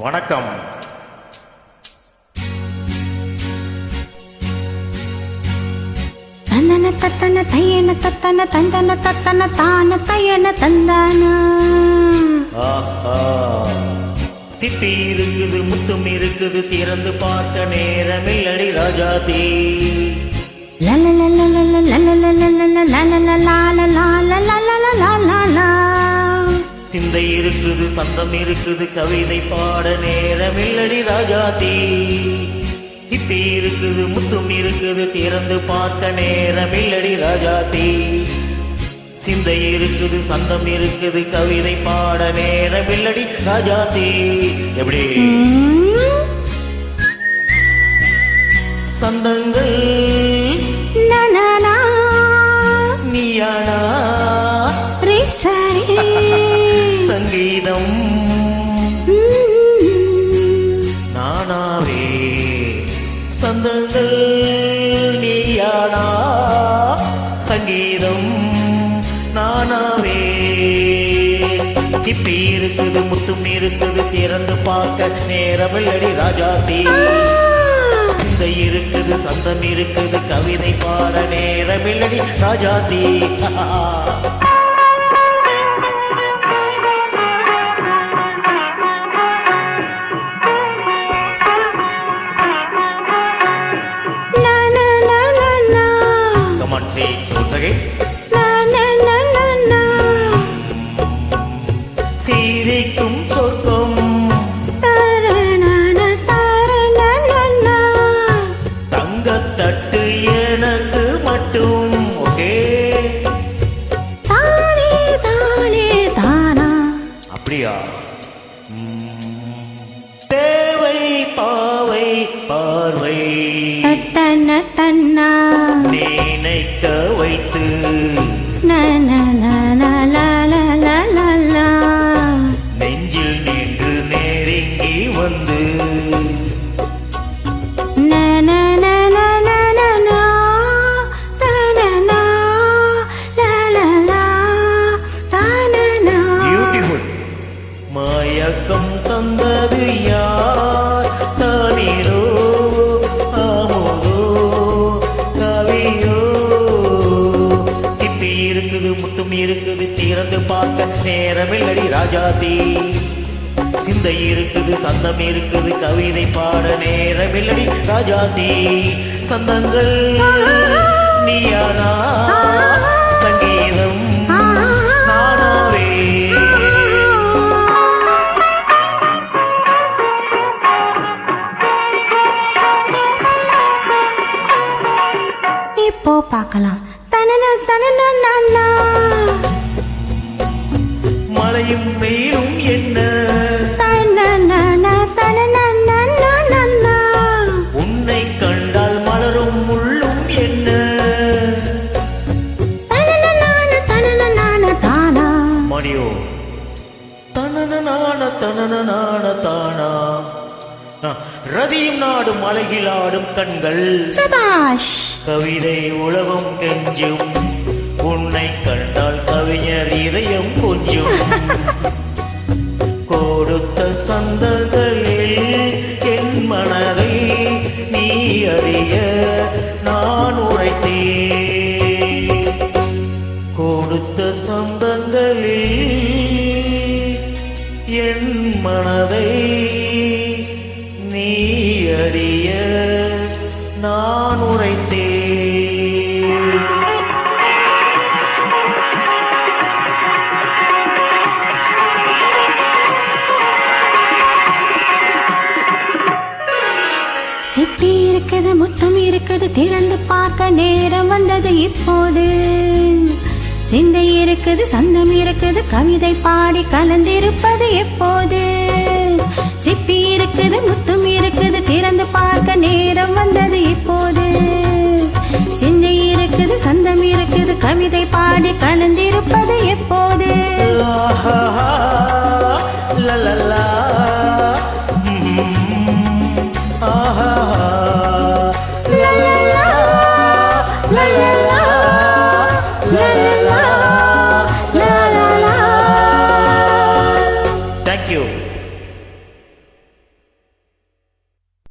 வணக்கம். தன்னன தத்தன தையன தத்தன தந்தன தத்தன தான தையன தந்தானா. திப்பி இருக்குது, முத்தும் இருக்குது, திறந்து பார்க்க நேரமில்லடி ராஜாதி. சிந்தை இருக்குது, சந்தம் இருக்குது, கவிதை பாட நேரமில்லடி ராஜாதி. திப்பி இருக்குது, முத்தும் இருக்குது, திறந்து பார்க்க நேரமில்லடி ராஜாதி. சிந்தை இருக்குது, சந்தம் இருக்குது, கவிதை பாட நேரமில்லடி ராஜாதி. எப்படி சந்தங்கள் நீயானா சங்கீதம் நானாவே. சந்தங்கள் நீயானா சங்கீதம் நானாவே. சிப்பி இருக்குது, முத்தும் இருக்குது, திறந்து பார்க்க நேரமில்லடி ராஜாதி. சிந்தை இருக்குது, சந்தம் இருக்குது, கவிதை பாட நேரமில்லடி ராஜாதி. Come on, say it once again. சீரிக்கும் சொர்க்கம் தங்கத்தட்டு எனக்கு மட்டும். ஓகே, அப்படியா? தேவை பாவை பார்வை நினைக்க வைத்து நெஞ்சில் நின்று நெருங்கி வந்து பியூட்டிஃபுல். மயக்கம் தந்தது யார்? தானீரோ ஆமோதோ கவியோ. சிப்பி இருக்குது, முத்தும் இருக்குது, திறந்து பார்க்க நேரமில்லடி ராஜாதி. சிந்தை இருக்குது, சந்தம் இருக்குது, கவிதை பாட நேரமில்லடி ராஜாதி. சந்தங்கள் நீயானா சங்கீதம் நானாவே. இப்போ பார்க்கலாம். தனன தனன நானா. மழையும் வெயிலும் என்ன உன்னை கண்டால் மலரும் முள்ளும் என்ன. மணியோ தனன தானா. ரதியும் நாடும் அழகில் ஆடும் கண்கள் சபாஷ். கவிதை உலகம் கெஞ்சும் உன்னை கண்டால் கவிஞர் இதயம் கொஞ்சும். கொடுத்த சந்தங்களில் என் மனதை நீ அறிய நான் உரைத்தேன். கொடுத்த சந்தங்களில் என் மனதை நீ அறிய நான் உரைத்தேன். சிப்பி இருக்குது, முத்தும் இருக்குது, திறந்து பார்க்க நேரம் வந்தது இப்போது. சிந்தை இருக்குது, சந்தம் இருக்குது, கவிதை பாடி கலந்திருப்பது எப்போது. சிப்பி இருக்குது, முத்தும் இருக்குது, திறந்து பார்க்க நேரம் வந்தது இப்போது. சிந்தை இருக்குது, சந்தம் இருக்குது, கவிதை பாடி கலந்திருப்பது எப்போது. Thank you.